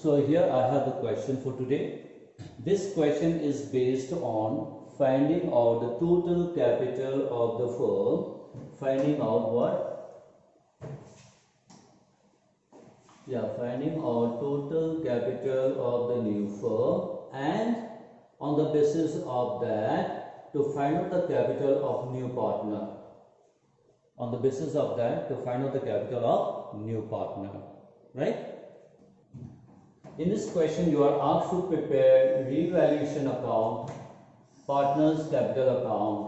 So here I have the question for today. This question is based on finding out the total capital of the firm. Finding out what? Finding out total capital of the new firm, and on the basis of that to find out the capital of new partner. On the basis of that to find out the capital of new partner, right? In this question, you are asked to prepare revaluation account, partners capital account,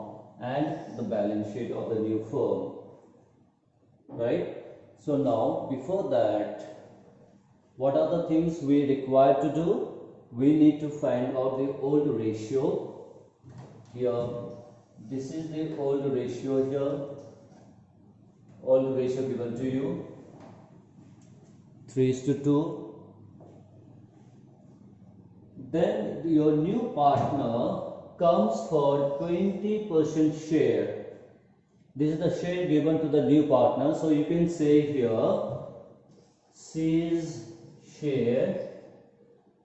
and the balance sheet of the new firm, right? So now, before that, what are the things we require to do? We need to find out the old ratio. Here, this is the old ratio here. Old ratio given to you, 3:2. Then your new partner comes for 20% share. This is the share given to the new partner. So you can say here, C's share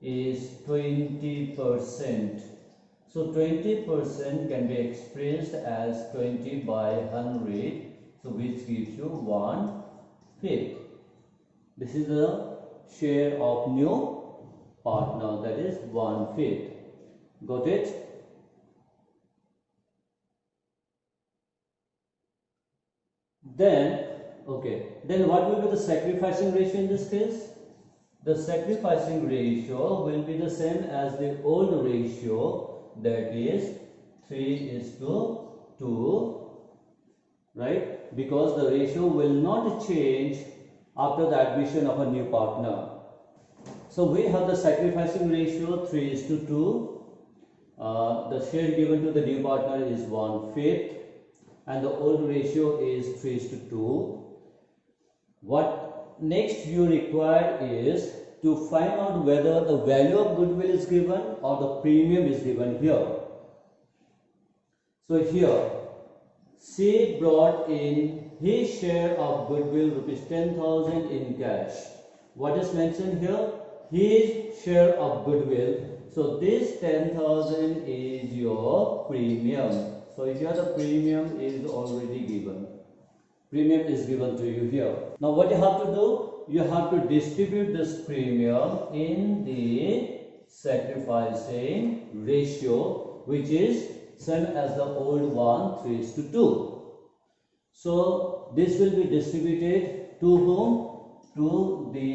is 20%. So 20% can be expressed as 20 by 100. So which gives you 1/5. This is the share of new partner, that is 1/5. Got it? Then what will be the sacrificing ratio in this case? The sacrificing ratio will be the same as the old ratio, that is 3:2, right? Because the ratio will not change after the admission of a new partner. So we have the sacrificing ratio 3:2. The share given to the new partner is 1/5, and the old ratio is 3:2. What next you require is to find out whether the value of goodwill is given or the premium is given here. So here, C brought in his share of goodwill rupees 10,000 in cash. What is mentioned here? His share of goodwill. So this 10,000 is your premium. So here the premium is already given. Premium is given to you here. Now what you have to do? You have to distribute this premium in the sacrificing ratio, which is same as the old one, 3:2. So this will be distributed to whom? To the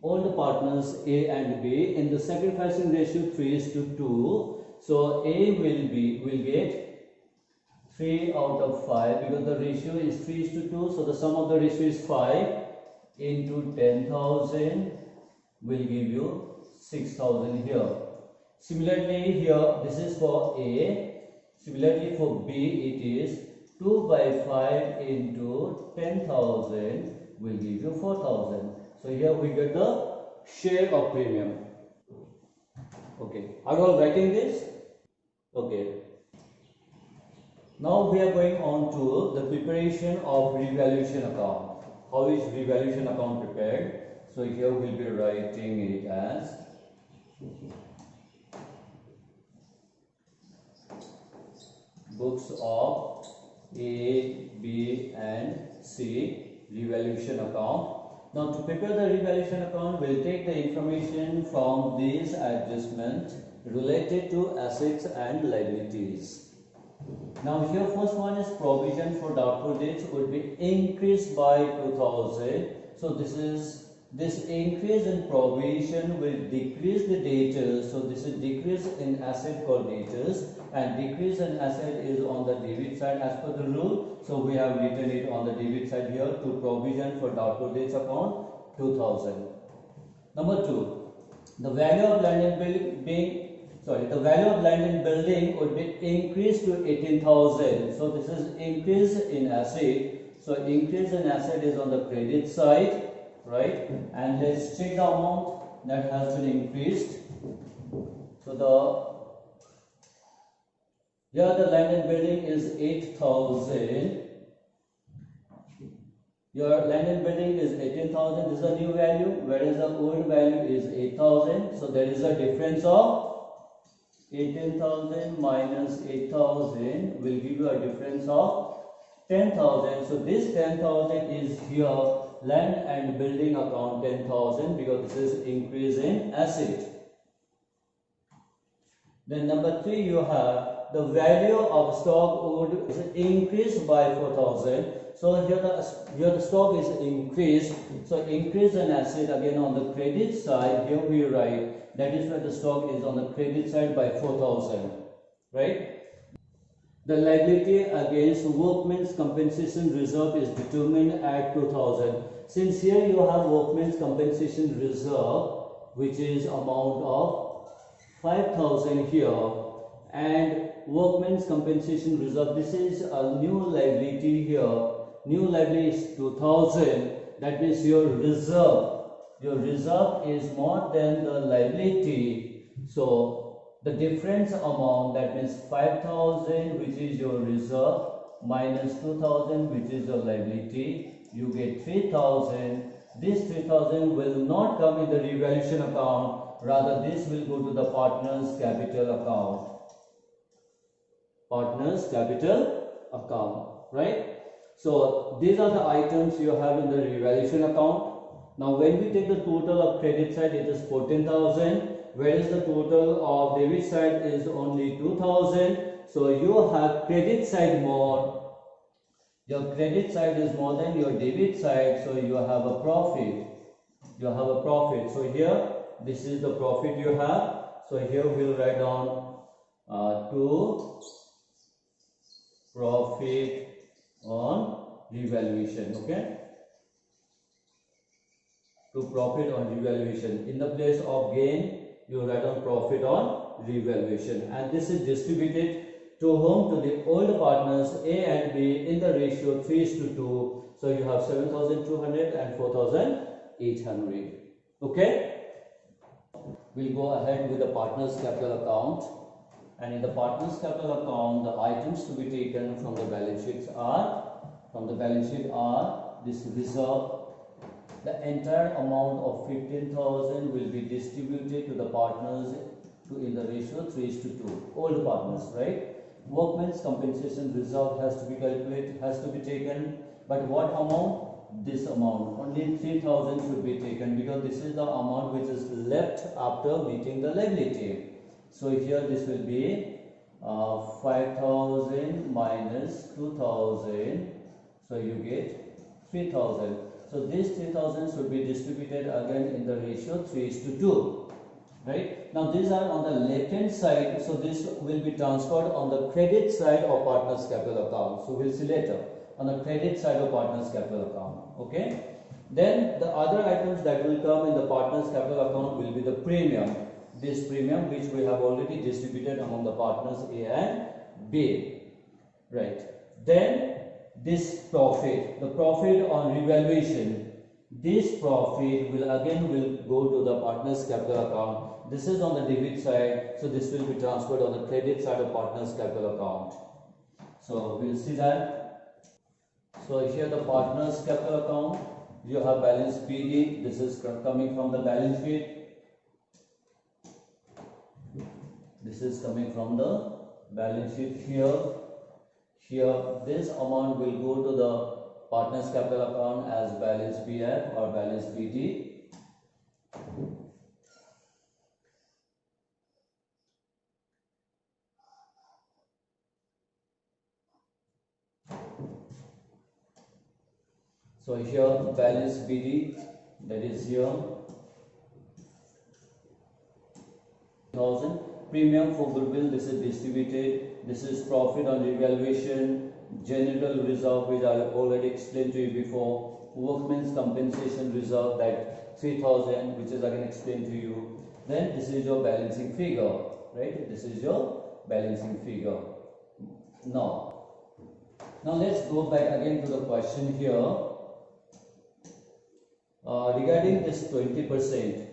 old partners A and B in the sacrificing ratio 3:2. So A will get 3 out of 5 because the ratio is 3:2. So the sum of the ratio is 5 into 10,000 will give you 6,000 here. Similarly here, this is for A. Similarly for B, it is 2 by 5 into 10,000 will give you 4,000. So here we get the share of premium. Okay, are you all writing this? Okay. Now we are going on to the preparation of revaluation account. How is revaluation account prepared? So here we will be writing it as books of A, B and C revaluation account. Now to prepare the revaluation account, we'll take the information from these adjustments related to assets and liabilities. Now here first one is provision for doubtful debts would be increased by 2,000. So this increase in provision will decrease the debtors. So this is decrease in asset for debtors, and decrease in asset is on the debit side as per the rule. So we have written it on the debit side here to provision for doubtful debts account 2,000. Number 2, the value of land and building would be increased to 18,000. So this is increase in asset. So increase in asset is on the credit side, right? And let's check the amount that has been increased. So here the land and building is 8,000. Your land and building is 18,000, this is a new value, whereas the old value is 8,000. So there is a difference of 18,000 minus 8,000 will give you a difference of 10,000. So this 10,000 is here land and building account 10,000 because this is increase in asset. Then number 3, you have the value of stock would is increased by 4,000. So here the stock is increased. So increase in asset again on the credit side. Here we write that is where the stock is on the credit side by 4,000, right? The liability against workmen's compensation reserve is determined at 2,000. Since here you have workmen's compensation reserve, which is amount of 5,000 here, and workmen's compensation reserve, this is a new liability here. New liability is 2,000. That means your reserve is more than the liability. So the difference amount, that means 5,000 which is your reserve minus 2,000 which is your liability, you get 3,000. This 3,000 will not come in the revaluation account. Rather, this will go to the partner's capital account. Partner's capital account, right? So these are the items you have in the revaluation account. Now, when we take the total of credit side, it is 14,000, whereas the total of debit side is only 2,000. So you have credit side more. Your credit side is more than your debit side, so you have a profit. You have a profit. So here, this is the profit you have. So here we'll write down to profit on revaluation. Okay, to profit on revaluation. In the place of gain, you write down profit on revaluation, and this is distributed to whom? To the old partners A and B in the ratio 3:2. So you have 7,200 and 4,800. Okay. We'll go ahead with the partner's capital account, and in the partner's capital account, the items to be taken from the balance sheet are this reserve. The entire amount of 15,000 will be distributed to the partners in the ratio 3:2. Old partners, right? Workmen's compensation reserve has to be calculated, has to be taken, but what amount? This amount, only 3,000 should be taken because this is the amount which is left after meeting the liability. So here this will be 5,000 minus 2,000, so you get 3,000. So this 3,000 should be distributed again in the ratio 3:2, right? Now these are on the left hand side, so this will be transferred on the credit side of partner's capital account. So we'll see later on the credit side of partner's capital account. Okay, then the other items that will come in the partner's capital account will be the premium. This premium which we have already distributed among the partners A and B, right? Then this profit, the profit on revaluation, this profit will go to the partner's capital account. This is on the debit side, so this will be transferred on the credit side of partner's capital account. So we'll see that. So here the partner's capital account, you have balance PD. This is coming from the balance sheet. This is coming from the balance sheet here. Here this amount will go to the partner's capital account as balance PF or balance PD. So here balance BD, that is here 1,000. Premium for goodwill, this is distributed. This is profit on revaluation. General reserve, which I already explained to you before. Workmen's compensation reserve, that 3,000, which is again explained to you. Then this is your balancing figure, right? This is your balancing figure. Now let's go back again to the question here. Regarding this 20%,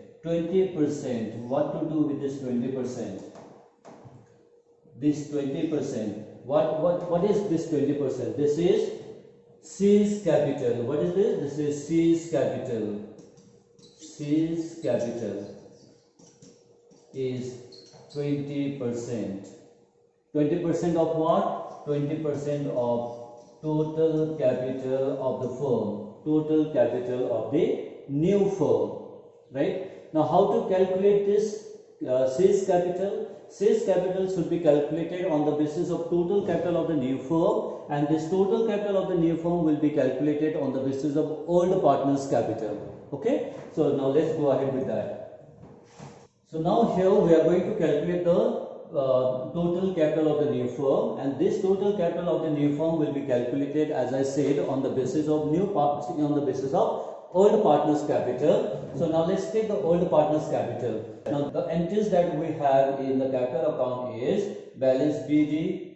what to do with this 20%? This 20%, what is this 20%? This is C's capital. What is this? This is C's capital. C's capital is 20%. 20% of what? 20% of total capital of the firm. Total capital of the new firm. Right? Now, how to calculate this C's capital? C's capital should be calculated on the basis of total capital of the new firm, and this total capital of the new firm will be calculated on the basis of old partner's capital. Okay? So now let's go ahead with that. So now here we are going to calculate the total capital of the new firm, and this total capital of the new firm will be calculated, as I said, on the basis of old partner's capital. So now let's take the old partner's capital. Now the entries that we have in the capital account is balance BD.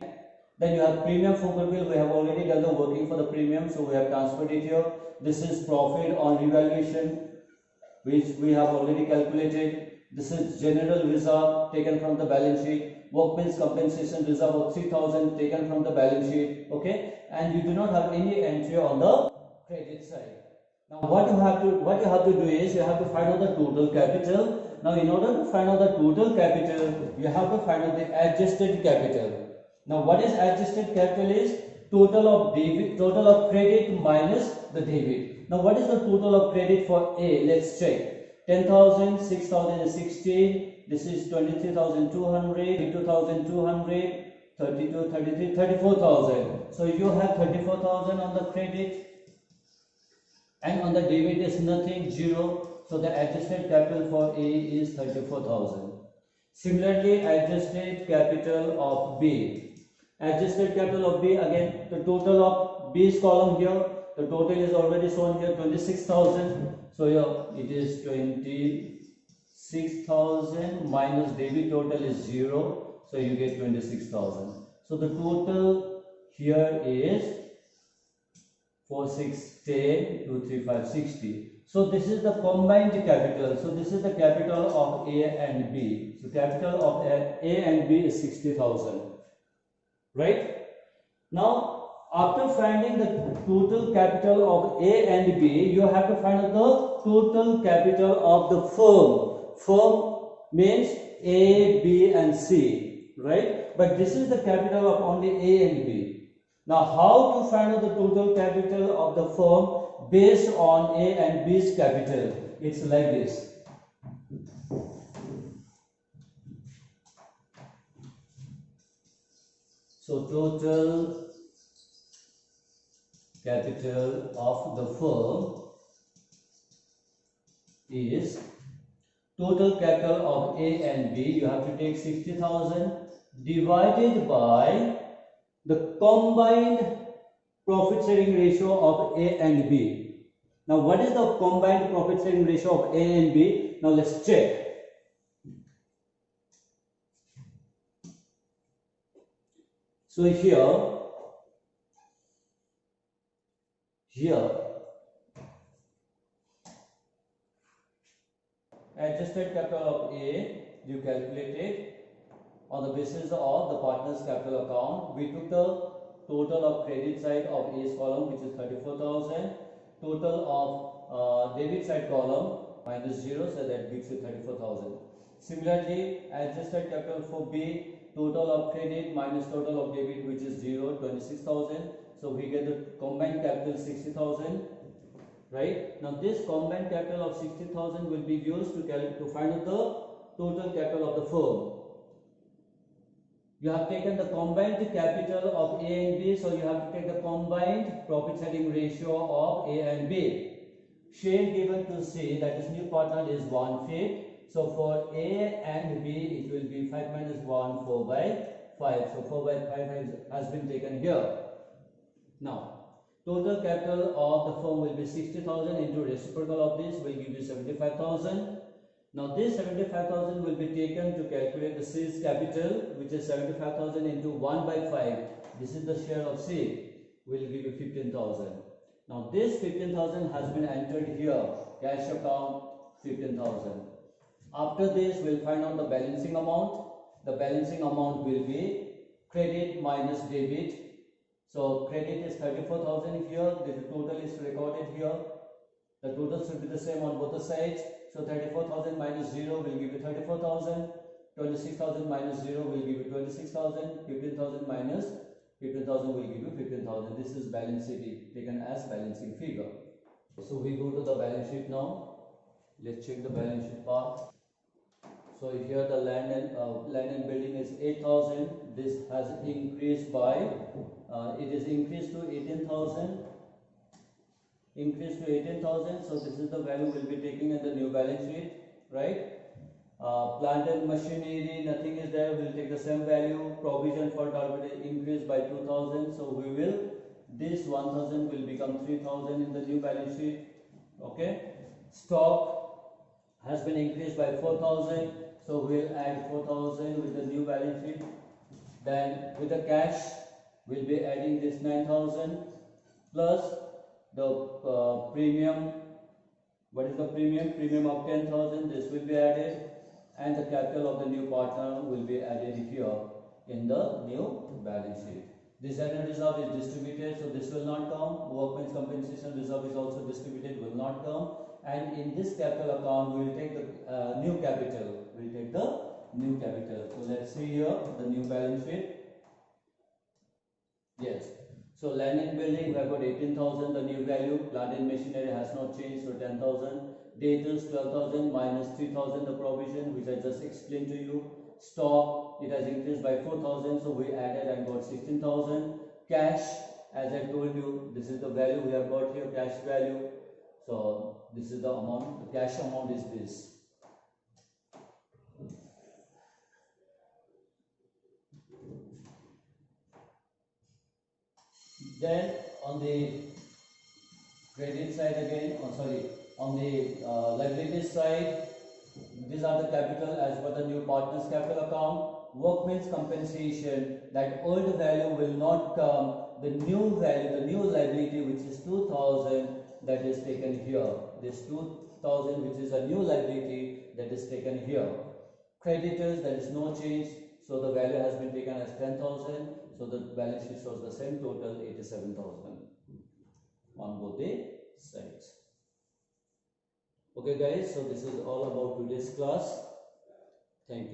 Then you have premium for goodwill. We have already done the working for the premium, so we have transferred it here. This is profit on revaluation, which we have already calculated. This is general reserve taken from the balance sheet. Workmen's compensation reserve of 3,000 taken from the balance sheet. Okay, and you do not have any entry on the credit side. Now what you have to do is you have to find out the total capital. Now in order to find out the total capital, you have to find out the adjusted capital. Now what is adjusted capital is total of credit minus the debit. Now what is the total of credit for A? Let's check. 10,000, 6,000 is 16. This is 23,200, 2,200, 32, 33, 34,000. So you have 34,000 on the credit, and on the debit is nothing, 0. So the adjusted capital for A is 34,000. Similarly, adjusted capital of B. Adjusted capital of B, again the total of B's column here. The total is already shown here, 26,000. So here it is 26,000 minus debit total is 0. So you get 26,000. So the total here is 4610 235 60. So this is the combined capital. So this is the capital of A and B. So capital of A and B is 60,000. Right? Now after finding the total capital of A and B, you have to find out the total capital of the firm. Firm means A, B and C, right? But this is the capital of only A and B. Now how to find out the total capital of the firm based on A and B's capital? It's like this. So total capital of the firm is total capital of A and B. You have to take 60,000 divided by the combined profit sharing ratio of A and B. Now what is the combined profit sharing ratio of A and B? Now let's check. So here adjusted capital of A you calculated on the basis of the partner's capital account. We took the total of credit side of A's column, which is 34,000, total of debit side column minus 0, so that gives you 34,000. Similarly, adjusted capital for B, total of credit minus total of debit, which is 0, 26,000. So we get the combined capital 60,000. Right? Now this combined capital of 60,000 will be used to find out the total capital of the firm. You have taken the combined capital of A and B, so you have to take the combined profit sharing ratio of A and B. Share given to C, that is new partner, is 1/5. So for A and B, it will be 5 minus 1, 4 by 5. So 4 by 5 has been taken here. Now, total capital of the firm will be 60,000 into reciprocal of this will give you 75,000. Now this 75,000 will be taken to calculate the C's capital, which is 75,000 into 1 by 5. This is the share of C, will give you 15,000. Now this 15,000 has been entered here, cash account 15,000. After this, we'll find out the balancing amount. The balancing amount will be credit minus debit. So credit is 34,000 here. The total is recorded here. The total should be the same on both the sides. So 34,000 minus 0 will give you 34,000. 26,000 minus 0 will give you 26,000. 15,000 minus 15,000 will give you 15,000. This is balance sheet taken as balancing figure. So we go to the balance sheet now. Let's check the balance sheet part. So here the land and building is 8,000. This has increased by it is increased to 18,000. Increased to 18,000. So this is the value we'll be taking in the new balance sheet, right? Plant and machinery, nothing is there. We'll take the same value. Provision for target increased by 2,000. So we will this 1,000 will become 3,000 in the new balance sheet. Okay. Stock has been increased by 4,000. So we'll add 4,000 with the new balance sheet. Then with the cash, we'll be adding this 9,000 plus the premium. What is the premium? Premium of 10,000. This will be added, and the capital of the new partner will be added here in the new balance sheet. This annual reserve is distributed, so this will not come. Workmen's compensation reserve is also distributed, will not come. And in this capital account, we will take the new capital. We will take the new capital. So let's see here the new balance sheet. Yes. So land and building, we have got 18,000, the new value. Plant and machinery has not changed, so 10,000. Debtors 12,000 minus 3,000, the provision which I just explained to you. Stock, it has increased by 4,000, so we added and got 16,000. Cash, as I told you, this is the value we have got here, cash value. So this is the amount, the cash amount is this. Then on the credit side again, on the liabilities side, these are the capital as per the new partners capital account. Workmen's compensation, that old value will not come. The new value, the new liability, which is 2,000, that is taken here. This 2,000, which is a new liability, that is taken here. Creditors, there is no change, so the value has been taken as 10,000. So the balance sheet shows the same total, 87,000 on both the sides. Okay guys, so this is all about today's class. Thank you.